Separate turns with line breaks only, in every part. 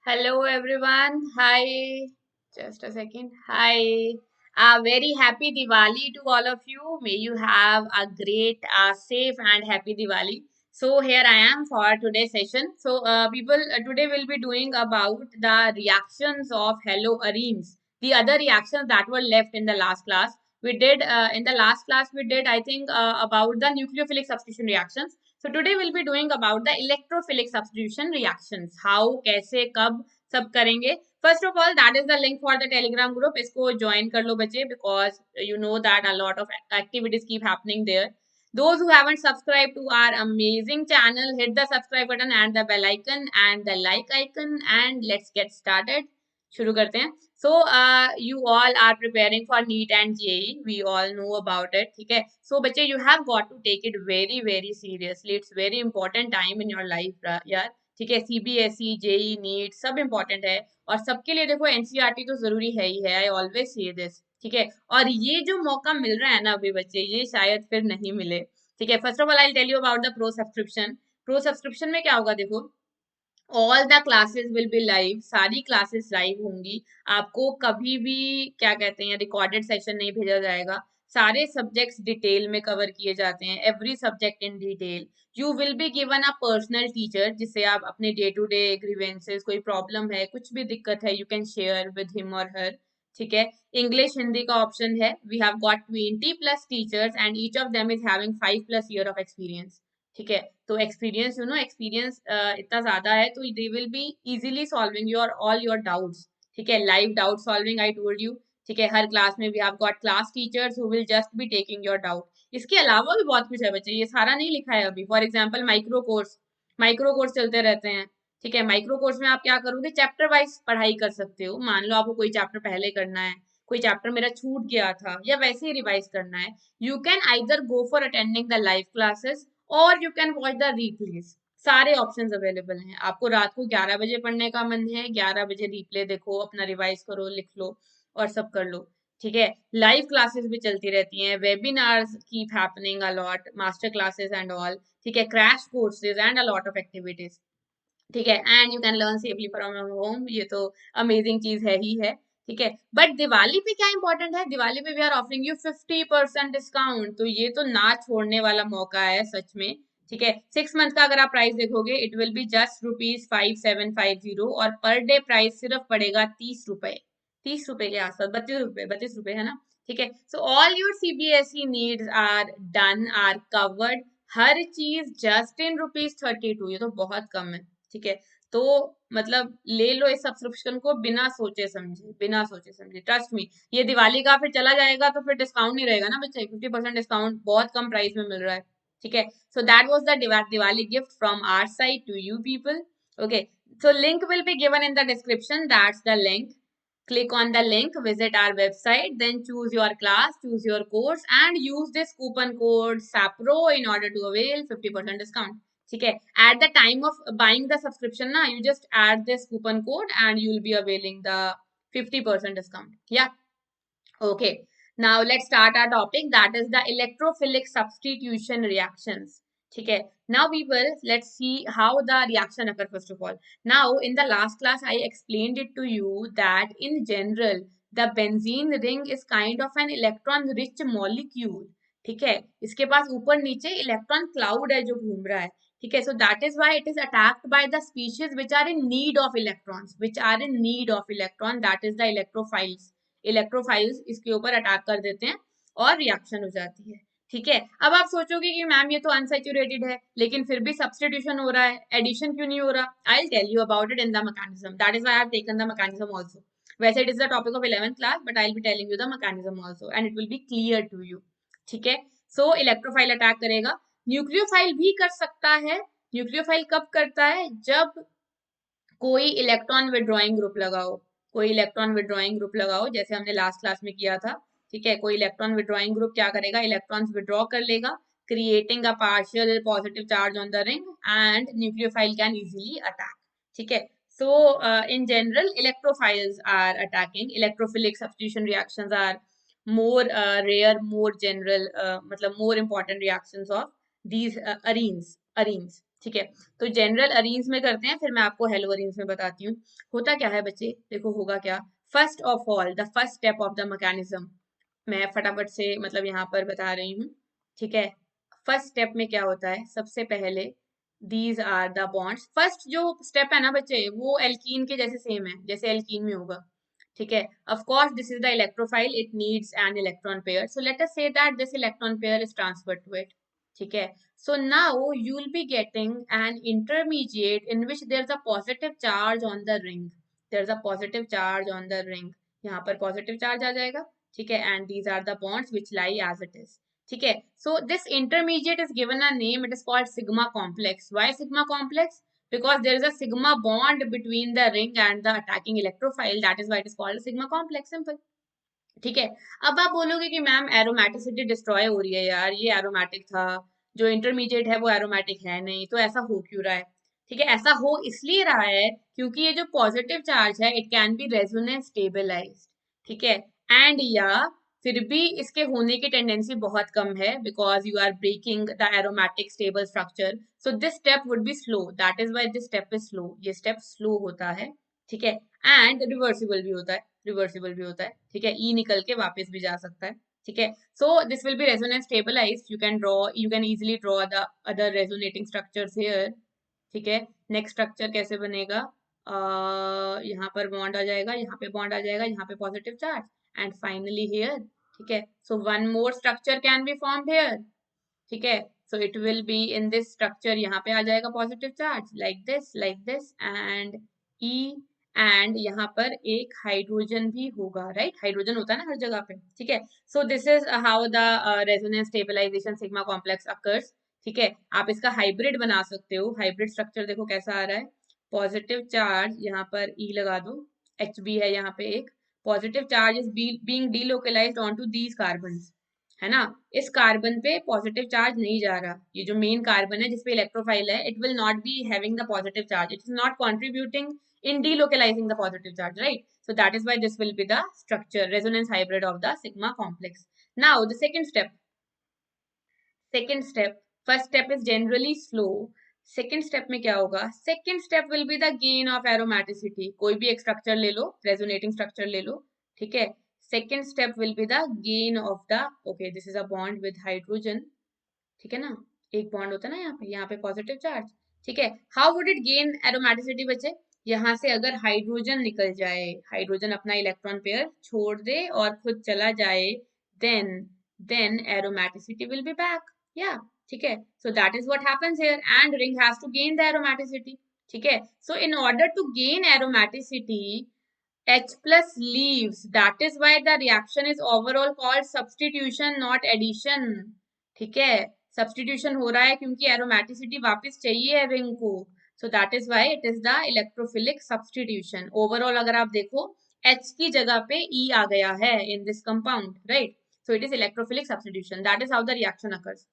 Hello everyone. Hi. Just a second. Hi. A very happy Diwali to all of you. May you have a great, safe and happy Diwali. So here I am for today's session. So people today will be doing about the reactions of Hello Areens. The other reactions that were left in the last class. We did in the last class we did I think about the nucleophilic substitution reactions. So today we'll be doing about the electrophilic substitution reactions. How, कैसे, कब सब करेंगे. First of all, that is the link for the Telegram group. इसको join कर लो बच्चे because you know that a lot of activities keep happening there. Those who haven't subscribed to our amazing channel, hit the subscribe button and the bell icon and the like icon and let's get started. शुरू करते हैं. So you all are preparing for NEET and JEE. We all know about it. ठीक है. So बच्चे you have got to take it very very seriously. It's very important time in your life यार. ठीक है. CBSE, JEE, NEET सब important है और सबके लिए देखो NCERT तो जरूरी है ही है. I always say this. ठीक है. और ये जो मौका मिल रहा है ना अभी बच्चे ये शायद फिर नहीं मिले. ठीक है. First of all I tell you about the pro subscription. Pro subscription में क्या होगा देखो. All the classes will be live. सारी क्लासेस लाइव होंगी. आपको कभी भी क्या कहते हैं रिकॉर्डेड सेशन नहीं भेजा जाएगा. सारे सब्जेक्ट्स डिटेल में कवर किए जाते हैं. Every subject in detail. You will be given a personal teacher जिससे आप अपने डे टू डे ग्रीवेंसेस कोई प्रॉब्लम है कुछ भी दिक्कत है you can share with him और हर. ठीक है. इंग्लिश हिंदी का ऑप्शन है. We have got 20+ teachers and each of them is having 5+ year of experience. ठीक है. तो एक्सपीरियंस एक्सपीरियंस इतना ज्यादा है तो they will be easily solving your all your doubts. ठीक है. Live doubt solving I told you. ठीक है. हर क्लास में we have got class teachers who will just be taking your doubt. इसके अलावा भी बहुत कुछ है बच्चे. ये सारा नहीं लिखा है अभी. फॉर एग्जाम्पल माइक्रो कोर्स चलते रहते हैं. ठीक है. माइक्रो कोर्स में आप क्या करोगे चैप्टर वाइज पढ़ाई कर सकते हो. मान लो आपको कोई चैप्टर पहले करना है कोई चैप्टर मेरा छूट गया था या वैसे ही रिवाइज करना है. You can either go for attending the live classes और you can watch the replays. सारे ऑप्शंस अवेलेबल हैं. आपको रात को 11 बजे पढ़ने का मन है 11 बजे रिप्ले देखो अपना रिवाइज करो लिख लो और सब कर लो. ठीक है. लाइव क्लासेस भी चलती रहती हैं. Webinars keep happening a lot. Master classes and all. ठीक है. Crash courses and a lot of activities. ठीक है. And you can learn safely from home. ये तो अमेजिंग चीज है ही है. ठीक है. बट दिवाली पे क्या इंपॉर्टेंट है. दिवाली पे we are offering you 50% discount. तो ये तो ना छोड़ने वाला मौका है सच में. ठीक है. 6 मंथ का अगर आप प्राइस देखोगे इट विल बी जस्ट ₹5750 और पर डे प्राइस सिर्फ पड़ेगा 30 रुपए. 30 रुपए के आसपास 32 रुपए है ना. ठीक है. So all your CBSE needs are done are covered. हर चीज जस्ट इन ₹32. ये तो बहुत कम है. ठीक है. तो मतलब ले लो इस सब्सक्रिप्शन को बिना सोचे समझे ट्रस्ट मी. ये दिवाली का फिर चला जाएगा तो फिर डिस्काउंट नहीं रहेगा ना बच्चे. 50% डिस्काउंट बहुत कम प्राइस में मिल रहा है. ठीक है. So that was the Diwali gift from our side to you people. Okay. So link will be given in the description. That's the link. Click on the link, visit our website, then choose your class, choose your course and use this coupon code SAPRO in order to avail 50% discount. ठीक है. At the time of buying the subscription ना you just add this coupon code and you will be availing the 50% discount. Yeah. Okay. Now let's start our topic that is the electrophilic substitution reactions. ठीक है. Now people let's see how the reaction occur first of all. Now in the last class I explained it to you that in general the benzene ring is kind of an electron rich molecule. ठीक है. इसके पास ऊपर नीचे electron cloud है जो घूम रहा है. ठीक है. So that is why it is attacked by the species which are in need of electrons. That is the electrophiles. Electrophiles इसके ऊपर अटैक कर देते हैं और रिएक्शन हो जाती है. ठीक है. अब आप सोचोगे कि मैम ये तो अनसैचुरेटेड है लेकिन फिर भी सब्स्टिट्यूशन हो रहा है एडिशन क्यों नहीं हो रहा. I will tell you about it in the mechanism. That is why I have taken the mechanism also. वैसे it is the topic of 11th class but I will be telling you the mechanism also and it will be clear to you. ठीक है. So electrophile attack करेगा. Nucleophile भी कर सकता है. Nucleophile कब करता है जब कोई इलेक्ट्रॉन विड्रॉइंग ग्रुप लगाओ. कोई इलेक्ट्रॉन विड्रॉइंग ग्रुप लगाओ जैसे हमने लास्ट क्लास में किया था. ठीक है. कोई इलेक्ट्रॉन विड्रॉइंग ग्रुप क्या करेगा इलेक्ट्रॉन्स विड्रॉ कर लेगा creating a partial positive charge on the ring and nucleophile can easily attack. ठीक है. so in general electrophiles are attacking. electrophilic substitution reactions are more rare more general मतलब more important reactions of these arenes. ठीक है। तो general arrange में करते हैं, फिर मैं आपको हेलो अरेंज में बताती हूँ। होता क्या है बच्चे, देखो होगा क्या। First of all the first step of the mechanism, मैं फटाफट से मतलब यहाँ पर बता रही हूँ, ठीक है। फर्स्ट स्टेप में क्या होता है, सबसे पहले these are the bonds. First जो स्टेप है ना बच्चे, वो एल्कीन के जैसे सेम है, जैसे एल्कीन में होगा, ठीक है। Of course this is the electrophile, it needs an electron pair, so let us say that this electron pair is transferred to it, ठीक है। So now you will be getting an intermediate in which there's a positive charge on the ring. There's a positive charge on the ring. यहाँ पर positive charge आ जाएगा, ठीक है। And these are the bonds which lie as it is. ठीक है। So this intermediate is given a name. It is called sigma complex. Why sigma complex? Because there is a sigma bond between the ring and the attacking electrophile. That is why it is called a sigma complex. Simple. ठीक है। अब आप बोलोगे कि ma'am aromaticity destroy हो रही है यार, ये एरोमेटिक था, जो इंटरमीडिएट है वो एरोमेटिक है नहीं, तो ऐसा हो क्यों रहा है। ठीक है, ऐसा हो इसलिए रहा है क्योंकि ये जो पॉजिटिव चार्ज है it can be resonance stabilized, ठीक है। एंड या फिर भी इसके होने की टेंडेंसी बहुत कम है, because you are breaking the aromatic stable structure, so this step would be slow, that is why this step is slow, ये स्टेप स्लो होता है, ठीक है। एंड रिवर्सिबल भी होता है, रिवर्सिबल भी होता है, ठीक है। ई निकल के वापस भी जा सकता है, ठीक है। So this will be resonance stabilized, you can draw, you can easily draw the other resonating structures here, ठीक है। नेक्स्ट स्ट्रक्चर कैसे बनेगा, यहाँ पर बॉन्ड आ जाएगा, यहाँ पे बॉन्ड आ जाएगा, यहाँ पे positive charge, and finally here, ठीक है। So one more structure can be formed here, ठीक है। So it will be in this structure, यहाँ पे आ जाएगा positive charge like this and E, and यहाँ पर एक हाइड्रोजन भी होगा, राइट, हाइड्रोजन होता है ना हर जगह पे, ठीक है। So this is how the resonance stabilization sigma complex occurs, ठीक है। आप इसका हाइब्रिड बना सकते हो, हाइब्रिड स्ट्रक्चर देखो कैसा आ रहा है, पॉजिटिव चार्ज यहाँ पर ई लगा दो, एच बी है यहाँ पे एक, positive charge is being delocalized on two these carbon, है ना। इस कार्बन पे पॉजिटिव चार्ज नहीं जा रहा, ये जो मेन कार्बन है जिसपे इलेक्ट्रोफाइल है, it will not be having the positive charge, it is not contributing in delocalizing the positive charge, right? So that is why this will be the structure, resonance hybrid of the sigma complex. Now the second step, first step is generally slow, second step में क्या होगा, second step will be the gain of aromaticity, कोई भी एक structure ले लो, resonating structure ले लो, ठीक है। second step will be the gain of the, okay this is a bond with hydrogen, ठीक है ना, एक बॉन्ड होता है ना यहाँ पे पॉजिटिव चार्ज, ठीक है। How would it gain aromaticity बच्चे, यहाँ से अगर हाइड्रोजन निकल जाए, हाइड्रोजन अपना इलेक्ट्रॉन पेयर छोड़ दे और खुद चला जाए, then aromaticity will be back, या ठीक है। So that is what happens here, and ring has to gain the aromaticity, ठीक है। So in order to gain aromaticity H plus leaves, that is why the reaction is overall called substitution not addition, ठीक है। Substitution हो रहा है क्योंकि aromaticity वापस चाहिए है रिंग को, सो that is why it is the electrophilic substitution. Overall अगर आप देखो H की जगह पे E आ गया है in this compound, right, so it is electrophilic substitution, that is how the reaction occurs,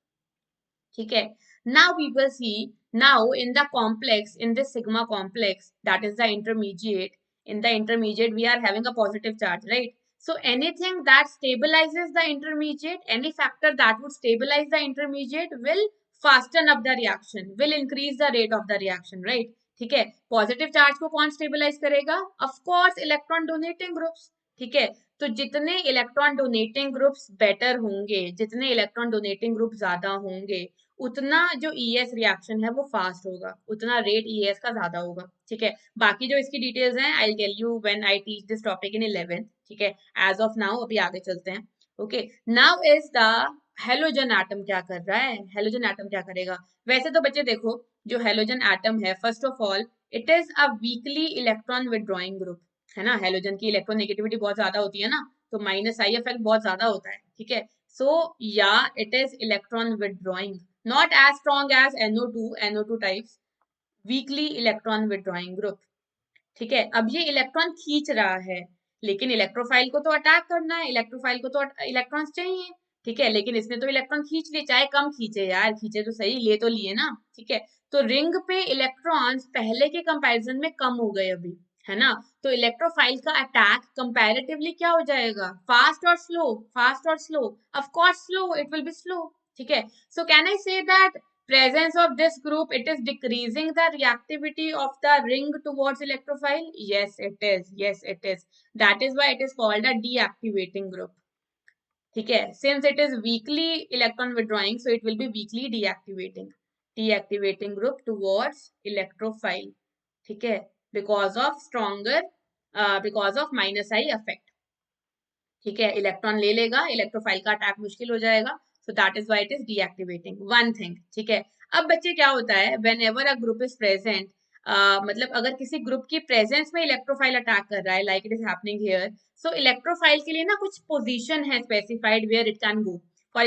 ठीक है। Now we will see, now in the complex, in this sigma complex, that is the intermediate, in the intermediate we are having a positive charge, right? So anything that stabilizes the intermediate, any factor that would stabilize the intermediate will fasten up the reaction, will increase the rate of the reaction, right? ठीक है। Positive charge को कौन stabilise करेगा, of course electron donating groups, ठीक है। तो जितने electron donating groups better होंगे, जितने इलेक्ट्रॉन डोनेटिंग ग्रुप ज्यादा होंगे, उतना जो ईएस रिएक्शन है वो फास्ट होगा, उतना रेट ईएस का ज्यादा होगा, ठीक है। बाकी जो इसकी डिटेल्स हैं I tell you when I teach this topic in 11th, ठीक है। एज ऑफ नाउ अभी आगे चलते हैं, okay. Now is the halogen atom क्या कर रहा है, हेलोजन एटम क्या करेगा। वैसे तो बच्चे देखो, जो हेलोजन एटम है, first of all it is a weekly electron withdrawing group, है ना। हेलोजन की इलेक्ट्रोनेगेटिविटी बहुत ज्यादा होती है ना, तो माइनस आई इफेक्ट बहुत ज्यादा होता है, ठीक है। सो या it is electron withdrawing, not as strong as NO2 types, weakly electron withdrawing group, ठीक है। अब ये इलेक्ट्रॉन खींच रहा है, लेकिन इलेक्ट्रोफाइल को तो अटैक करना है, इलेक्ट्रोफाइल को तो इलेक्ट्रॉन्स चाहिए, ठीक है। लेकिन इसने तो इलेक्ट्रॉन खींच लिए, चाहे कम खींचे यार, खींचे तो सही, ले तो लिए ना, ठीक है। तो रिंग पे इलेक्ट्रॉन्स पहले के कंपैरिजन में कम हो गए अभी, है ना। तो इलेक्ट्रोफाइल का अटैक कंपैरेटिवली क्या हो जाएगा, फास्ट और स्लो, फास्ट और slow, of course slow, it will be slow, ठीक है। So can I say that presence of this group, it is decreasing the reactivity of the ring towards electrophile. Yes it is, yes it is. That is why it is called a deactivating group. ठीक है, since it is weakly electron withdrawing, so it will be weakly deactivating group towards electrophile. ठीक है, because of stronger because of minus I effect. ठीक है, electron ले लेगा, electrophile का attack मुश्किल हो जाएगा, सो that is why it is deactivating one thing. ठीक है, अब बच्चे क्या होता है, when ever a group is present, मतलब अगर किसी ग्रुप की प्रेजेंस में इलेक्ट्रोफाइल अटैक कर रहा है, like it is happening here, so electrophile के लिए ना कुछ पोजीशन है specified where it can go. For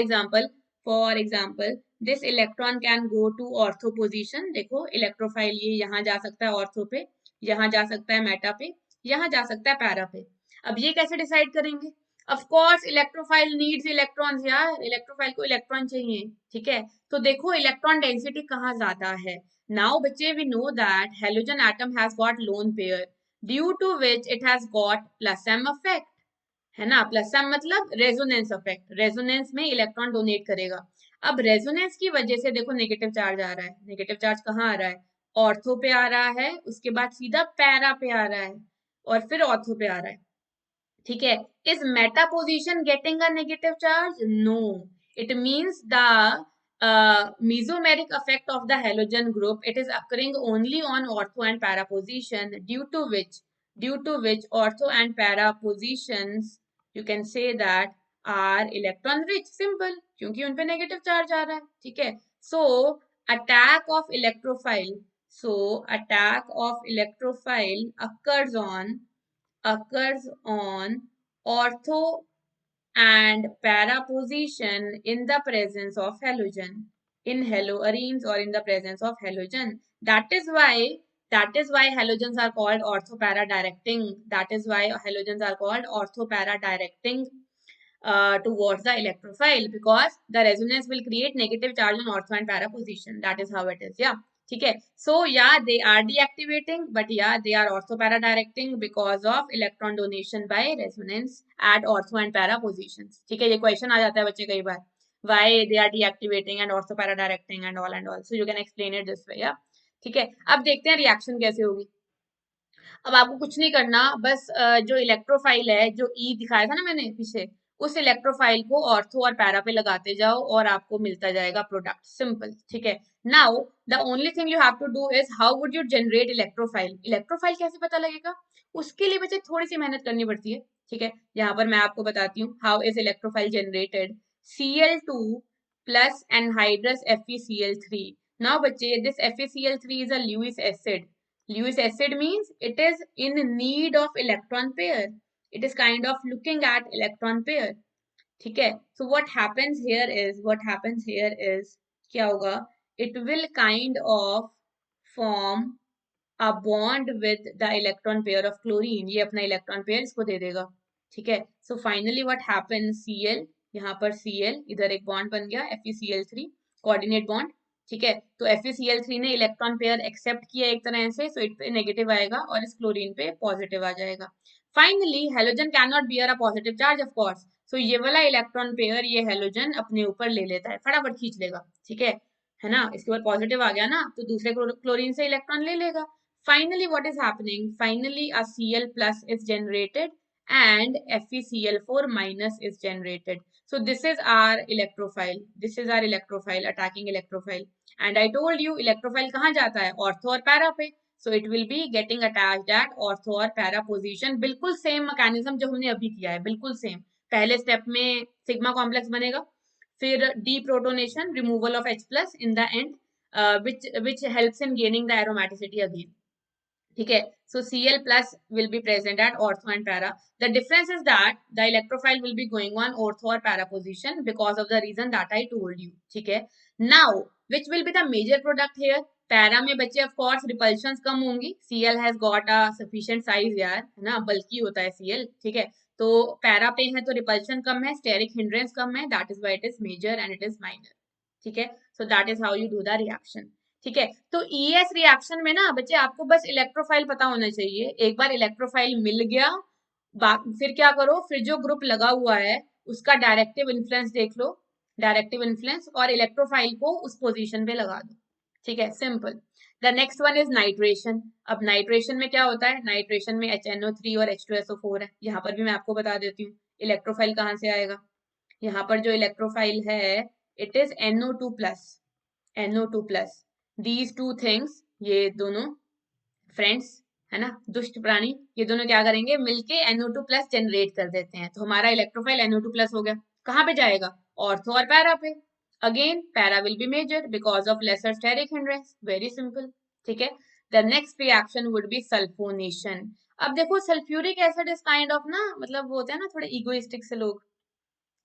example this electron can go to ortho position. देखो इलेक्ट्रोफाइल ये यहाँ जा सकता है ऑर्थो पे, यहाँ जा सकता है मेटा पे, यहाँ जा सकता है पैरा पे. अब ये कैसे डिसाइड करेंगे? Of course electrophile needs electrons यार, इलेक्ट्रोफाइल को इलेक्ट्रॉन चाहिए. ठीक है, तो देखो इलेक्ट्रॉन डेंसिटी कहाँ ज्यादा है. नाउ बच्चे we know that halogen atom has got lone pair due to which it has got plus M effect. है ना, प्लस एम मतलब रेजोनेंस इफेक्ट, रेजोनेंस में इलेक्ट्रॉन डोनेट करेगा. अब रेजोनेंस की वजह से देखो नेगेटिव चार्ज आ रहा है. नेगेटिव चार्ज कहाँ आ रहा है? ऑर्थो पे आ रहा है, उसके बाद सीधा पैरा पे आ रहा है और फिर ऑर्थो पे आ रहा है. ठीक है, is meta position getting a negative charge? No, it means the mesomeric effect of the halogen group, it is occurring only on ortho and para position, due to which ortho and para positions you can say that are electron rich. Simple, क्योंकि उन पे negative charge आ रहा है. ठीक है, so attack of electrophile occurs on ortho and para position in the presence of halogen, in haloarenes or in the presence of halogen. That is why halogens are called ortho para directing. That is why halogens are called ortho para directing towards the electrophile, because the resonance will create negative charge on ortho and para position. That is how it is. Yeah, ठीक है. So yeah, they are deactivating, but yeah, they are ortho para directing because of electron donation by resonance at ortho and para positions. ठीक है, ये question आ जाता है बच्चे कई बार, why they are deactivating and ortho para directing and all. So you can explain it this way. Yeah, ठीक है. अब देखते हैं रिएक्शन कैसे होगी. अब आपको कुछ नहीं करना, बस जो इलेक्ट्रोफाइल है, जो ई दिखाया था ना मैंने पीछे, उस इलेक्ट्रोफाइल को ऑर्थो और पैरा पे लगाते जाओ और आपको मिलता जाएगा प्रोडक्ट. सिंपल. ठीक है, now the only thing you have to do is how would you generate electrophile. Electrophile कैसे पता लगेगा, उसके लिए बच्चे थोड़ी सी मेहनत करनी पड़ती है. ठीक है, यहाँ पर मैं आपको बताती हूँ how is electrophile generated. Cl2 plus anhydrous FeCl3. Now बच्चे this FeCl3 is a Lewis acid. Lewis acid means it is in need of electron pair. It is kind of looking at electron pair. ठीक है, so what happens here is क्या होगा, it will kind of form a bond with the electron pair of chlorine. ये अपना electron pair इसको दे देगा. ठीक है, so finally what happens, Cl, यहाँ पर Cl, इधर एक बॉन्ड बन गया FeCl3, कोऑर्डिनेट बॉन्ड. ठीक है, तो FeCl3 ने इलेक्ट्रॉन पेयर एक्सेप्ट किया एक तरह से, सो इट पे नेगेटिव आएगा और इस क्लोरीन पे पॉजिटिव आ जाएगा. Finally halogen can not bear a positive charge of course, सो ये वाला इलेक्ट्रॉन पेयर ये हेलोजन अपने ऊपर ले लेता है, फटाफट खींच लेगा. ठीक है ना, इसके बाद पॉजिटिव आ गया ना, तो दूसरे क्लोरीन से इलेक्ट्रॉन ले लेगा. Finally, what is happening? Finally, a Cl plus is generated and FeCl4 minus is generated. So this is our electrophile. This is our electrophile, attacking electrophile. And I told you electrophile कहाँ जाता है, ortho और para पे. So it will be getting attached at ortho और para position. बिल्कुल same mechanism जो हमने अभी किया है, बिल्कुल same. पहले step में sigma complex बनेगा, फिर deprotonation, removal of H plus in the end, which helps in gaining the aromaticity again. ठीक है, so Cl plus will be present at ortho and para. The difference is that the electrophile will be going on ortho or para position because of the reason that I told you. ठीक है, now which will be the major product here? Para में बच्चे of course repulsions कम होंगी. Cl has got a sufficient size यार, है ना, बल्कि होता है Cl. ठीक है, तो पैरा पे है तो repulsion कम है, steric hindrance कम है, that is why it is major and it is minor. ठीक है, so that is how you do the reaction. ठीक है, तो ES रिएक्शन में ना बच्चे आपको बस इलेक्ट्रोफाइल पता होना चाहिए. एक बार इलेक्ट्रोफाइल मिल गया, फिर क्या करो, फिर जो ग्रुप लगा हुआ है उसका डायरेक्टिव इन्फ्लुएंस देख लो. डायरेक्टिव इन्फ्लुएंस, और इलेक्ट्रोफाइल को उस पोजीशन पे लगा दो, ठीक है, simple. The next one is nitration. अब नाइट्रेशन में क्या होता है, नाइट्रेशन में HNO3 और H2SO4 है। यहाँ पर भी मैं आपको बता देती हूँ इलेक्ट्रोफाइल कहाँ से आएगा। यहाँ पर जो इलेक्ट्रोफाइल है it is NO2 plus, NO2 plus. These two things, ये दोनों फ्रेंड्स है ना, दुष्ट प्राणी, ये दोनों क्या करेंगे, मिलके NO2 प्लस जनरेट कर देते हैं। तो हमारा इलेक्ट्रोफाइल NO2 प्लस हो गया। कहाँ पे जाएगा, ऑर्थो और पैरा पे। Again para will be major because of lesser steric hindrance, very simple, ठीक है। The next reaction would be sulphonation. अब देखो sulphuric acid is kind of ना, मतलब वो होते हैं ना थोड़े इगोइस्टिक से लोग,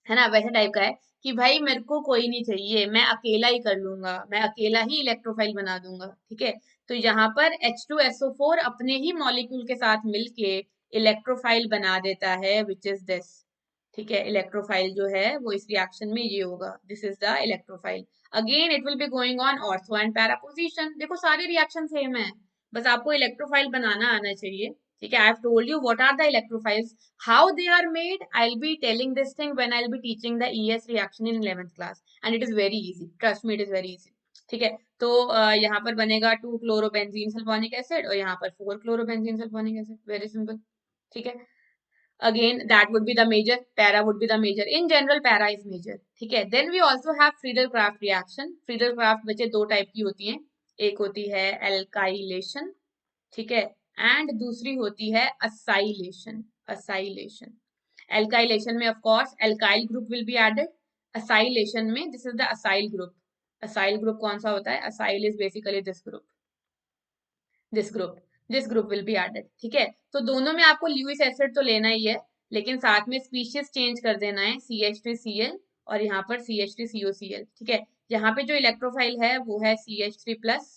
है ना, वैसे टाइप का है कि भाई मेरे को कोई नहीं चाहिए, मैं अकेला ही कर लूंगा, मैं अकेला ही इलेक्ट्रोफाइल बना दूंगा, ठीक है। तो यहाँ पर H2SO4 अपने ही मॉलिक्यूल के साथ मिलके इलेक्ट्रोफाइल बना देता है, विच इज दिस, ठीक है। इलेक्ट्रोफाइल जो है वो इस रिएक्शन में ये होगा, this is the electrophile. Again it will be going on ortho and para position. देखो सारे रिएक्शन सेम है, बस आपको इलेक्ट्रोफाइल बनाना आना चाहिए, ठीक है। I have told you what are the electrophiles, how they are made. I'll be telling this thing when I'll be teaching the ES reaction in 11th class, and it is very easy, trust me, it is very easy, ठीक है। तो यहाँ पर बनेगा 2 chlorobenzene sulphonic acid और यहाँ पर 4 chlorobenzene sulphonic acid, very simple, ठीक है। again that would be the major, para would be the major, in general para is major, ठीक है। then we also have Friedel-Crafts reaction। Friedel-Crafts बच्चे दो type की होती हैं, एक होती है alkylation, ठीक है, एंड दूसरी होती है असाइलेशन, असाइलेशन। एल्काइलेशन में of course alkyl group will be added, acylation में this is the acyl group. Acyl group कौन सा होता है, acyl is basically this group, this group, this group will be added, ठीक है। तो दोनों में आपको ल्यूइस एसिड तो लेना ही है, लेकिन साथ में स्पीशीज चेंज कर देना है, CH3Cl और यहाँ पर CH3COCl, ठीक है। यहाँ पे जो इलेक्ट्रोफाइल है वो है CH3 plus,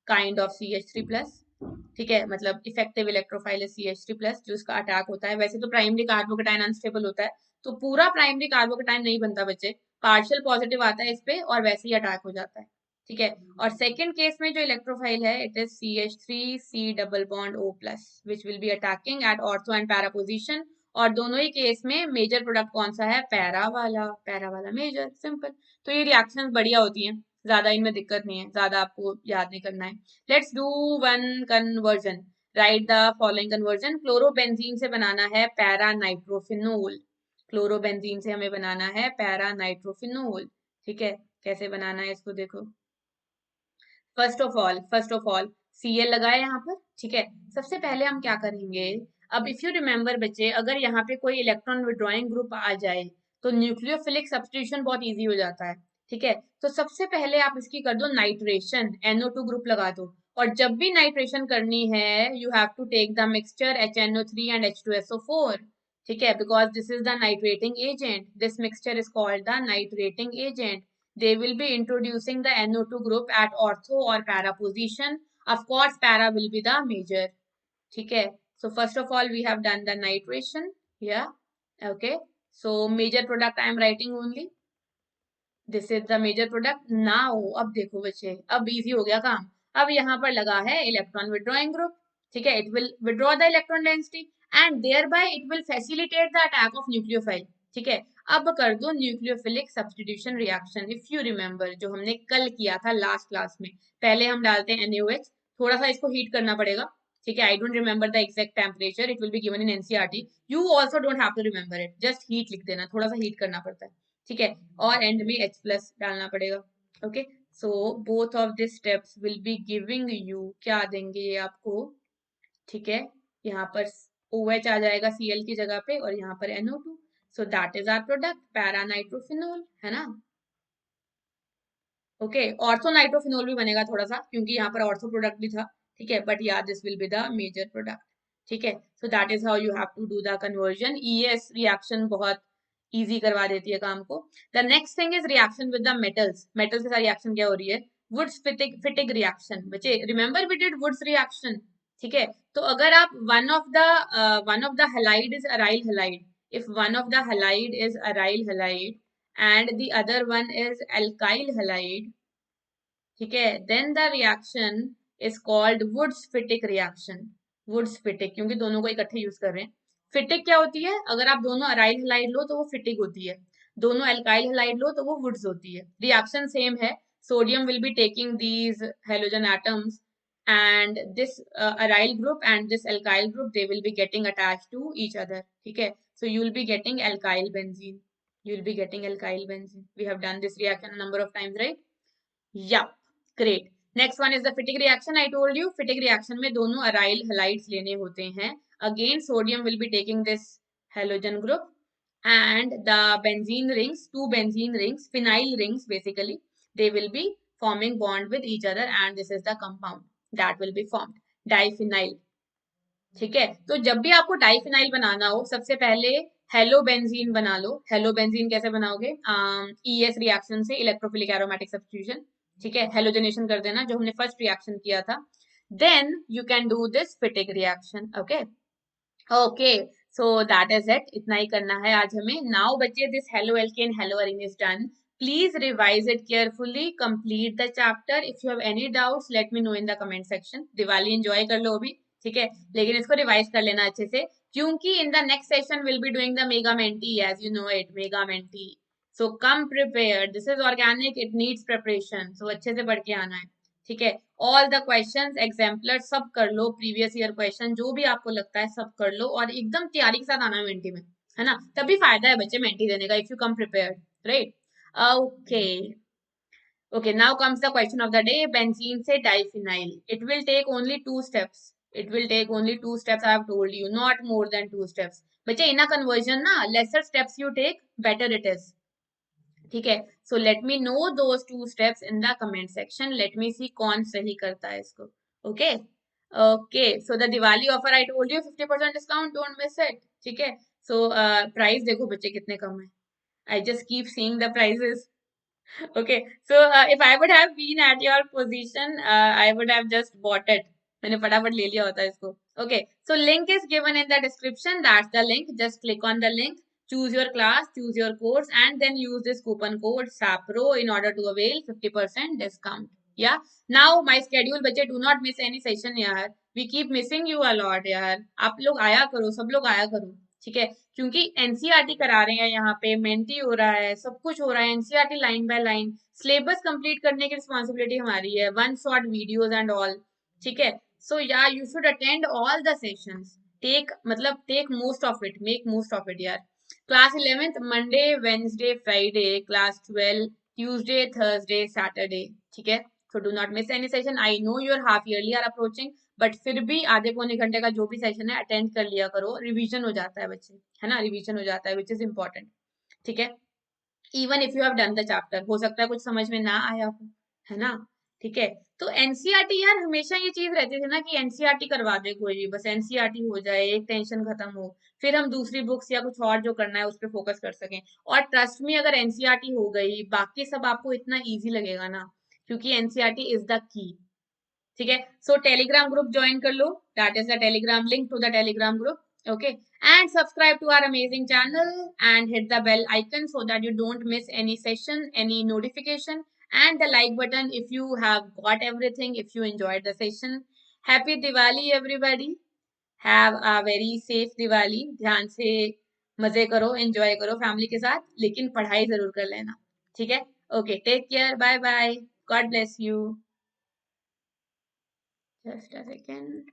kind of CH3 plus, ठीक है, मतलब इफेक्टिव इलेक्ट्रोफाइल है CH3 प्लस जो इसका अटैक होता है। वैसे तो प्राइमरी कार्बोकेटाइन अनस्टेबल होता है, तो पूरा प्राइमरी कार्बोकेटाइन नहीं बनता बच्चे, पार्शियल पॉजिटिव आता है इस पे और वैसे ही अटैक हो जाता है, ठीक है। और सेकंड केस में जो इलेक्ट्रोफाइल है it is CH3C double bond O plus which will be attacking at ortho and para position. और दोनों ही केस में मेजर प्रोडक्ट कौन सा है, पैरा वाला मेजर, सिंपल। तो ये रिएक्शंस बढ़िया होती हैं, ज्यादा इनमें दिक्कत नहीं है, ज्यादा आपको याद नहीं करना है। Let's do one conversion, right the following conversion. Chlorobenzene से बनाना है पैरा नाइट्रोफिनोल, क्लोरोबेंजीन से हमें बनाना है पैरा नाइट्रोफिनोल, ठीक है। कैसे बनाना है इसको देखो, फर्स्ट ऑफ ऑल Cl लगाए यहाँ पर, ठीक है। सबसे पहले हम क्या करेंगे, अब इफ यू रिमेम्बर बच्चे, अगर यहाँ पे कोई इलेक्ट्रॉन विड्रॉइंग ग्रुप आ जाए तो न्यूक्लियोफिलिक सब्स्टिट्यूशन बहुत इजी हो जाता है, ठीक है। तो सबसे पहले आप इसकी कर दो नाइट्रेशन, NO2 ग्रुप लगा दो। और जब भी नाइट्रेशन करनी है you have to take the mixture HNO3 and H2SO4, ठीक है, because this is the nitrating agent, this mixture is called the nitrating agent. They will be introducing the NO2 group at ortho or para position. Of course, para will be the major. ठीक है. So first of all, we have done the nitration. Yeah. Okay. So major product I am writing only. This is the major product. Now, अब देखो बच्चे, अब easy हो गया काम. अब यहाँ पर लगा है electron withdrawing group. ठीक है. It will withdraw the electron density and thereby it will facilitate the attack of nucleophile. ठीक है. अब कर दो nucleophilic substitution reaction. If you remember जो हमने कल किया था लास्ट क्लास में, पहले हम डालते हैं NaOH, थोड़ा सा इसको हीट करना पड़ेगा, ठीक है। I don't remember the exact temperature, it will be given in NCERT, you also don't have to remember it, just heat लिख देना, थोड़ा सा हीट करना पड़ता है, ठीक है। और एंड में H प्लस डालना पड़ेगा, okay. So both of this steps will be giving you, क्या देंगे ये आपको, ठीक है। यहाँ पर OH आ जाएगा Cl की जगह पे और यहाँ पर NO2, so that is our product para nitrophenol, है ना। ओके, ऑर्थो नाइट्रोफिनोल भी बनेगा थोड़ा सा क्योंकि यहाँ पर ऑर्थो प्रोडक्ट भी था, ठीक है, but yeah this will be the major product, ठीक है। So that is how you have to do the conversion. ES reaction बहुत इजी करवा देती है काम को। The next thing is reaction with the metals. Metals के साथ रिएक्शन क्या हो रही है, वुड्स फिटिक रिएक्शन। बच्चे remember we did Wurtz reaction, ठीक है। तो अगर आप one of the halide is aryl halide, if one of the halide is aryl halide and the other one is alkyl halide, ठीक है, then the reaction is called Woods Fittig reaction. Woods Fittig क्योंकि दोनों को इकट्ठे use कर रहे हैं। फिटिक क्या होती है, अगर आप दोनों अराइल हैलाइड लो तो वो फिटिक होती है। दोनों एल्काइल हैलाइड लो तो वो वुड्स होती है. रिएक्शन सेम है. Sodium will be taking these halogen atoms and this aryl group and this alkyl group, they will be getting attached to each other. ठीक है, so you will be getting alkyl benzene. You will be getting alkyl benzene. We have done this reaction a number of times, right? Yeah, great. Next one is the Fittig reaction. I told you Fittig reaction में दोनों aryl halides लेने होते हैं. Again sodium will be taking this halogen group and the benzene rings, two benzene rings, phenyl rings basically, they will be forming bond with each other and this is the compound that will be formed, diphenyl. ठीक है, तो जब भी आपको diphenyl बनाना हो सबसे पहले hello benzene बना लो. हेलो बेंजीन कैसे बनाओगे? ES रिएक्शन से, इलेक्ट्रोफिलिक एरोमेटिक सब्स्टिट्यूशन. ठीक है, हेलोजनेशन कर देना जो हमने फर्स्ट रिएक्शन किया था. Then you can do this Fittig reaction. Okay okay, so that is it. इतना ही करना है आज हमें. नाउ बच्चे, this haloalkane haloarene is done. Please revise it carefully, complete the chapter. If you have any doubts let me know in the comment section. Diwali enjoy कर लो अभी, ठीक है, लेकिन इसको रिवाइज कर लेना अच्छे से, क्योंकि in the next session will be doing the mega Menti, as you know it, mega Menti. So come prepared. This is organic, it needs preparation. So अच्छे से पढ़ के आना है, ठीक है. ऑल द क्वेश्चंस एग्जाम्पलर सब कर लो, प्रीवियस ईयर क्वेश्चन जो भी आपको लगता है सब कर लो और एकदम तैयारी के साथ आना है मेंटी में, है ना, तभी फायदा है बच्चे मेंटी देने का, if you come prepared, right. Okay okay, now comes the question of the day. Benzene से diphenyl, it will take only 2 steps. It will take only 2 steps. I have told you, not more than 2 steps. बच्चे in a conversion ना, lesser steps you take better it is. ठीक है, so let me know those 2 steps in the comment section. Let me सी कौन सही करता है इसको. Okay okay, so the Diwali offer I told you 50% discount, don't miss it. ठीक है, so price देखो बच्चे कितने कम है. I just keep seeing the prices. Okay, so if I would have been at your position, I would have just bought it. मैंने फटाफट ले लिया होता इसको. Okay, so link is given in the description. That's the link. Just click on the link, choose your class, choose your course, and then use this coupon code SAPRO in order to avail 50% discount. Yeah. Now my schedule, बच्चे, do not miss any session यार. We keep missing you a lot यार. आप लोग आया करो, सब लोग आया करो, ठीक है, क्योंकि एनसीईआरटी करा रहे हैं यहाँ पे, मेंटी हो रहा है, सब कुछ हो रहा है, NCERT line by line. Syllabus complete करने की रिस्पॉन्सिबिलिटी हमारी है, 1 shot वीडियोस एंड ऑल. ठीक है, सो या you should attend all the sessions. Take मतलब take most of it, make most of it यार. Class 11th Monday Wednesday Friday, class 12 Tuesday Thursday Saturday. ठीक है, so do not miss any session. I know your half yearly are approaching, but फिर भी आधे पौने घंटे का जो भी सेशन है अटेंड कर लिया करो. रिवीजन हो जाता है बच्चे, है ना, रिवीजन हो जाता है, विच इज इम्पोर्टेंट. ठीक है, even if you have done the chapter, हो सकता है कुछ समझ में ना आया हो, है ना. ठीक है, तो एनसीईआरटी यार, हमेशा ये चीज रहती थी ना कि एनसीईआरटी करवा दे कोई भी, बस एनसीईआरटी हो जाए, एक टेंशन खत्म हो, फिर हम दूसरी बुक्स या कुछ और जो करना है उस पर फोकस कर सकें. और ट्रस्ट में, अगर एनसीईआरटी हो गई, बाकी सब आपको इतना ईजी लगेगा ना, क्योंकि एनसीईआरटी इज द की. ठीक है, सो टेलीग्राम ग्रुप ज्वाइन कर लो, that is the Telegram link to the Telegram group. Okay, and subscribe to our amazing channel and hit the bell icon so that you don't miss any session, any notification, and the like button if you have got everything, if you enjoyed the session. Happy Diwali everybody, have a very safe Diwali. ध्यान से मजे करो, enjoy करो family के साथ, लेकिन पढ़ाई जरूर कर लेना. ठीक है, okay, take care, bye bye, God bless you. Just a second.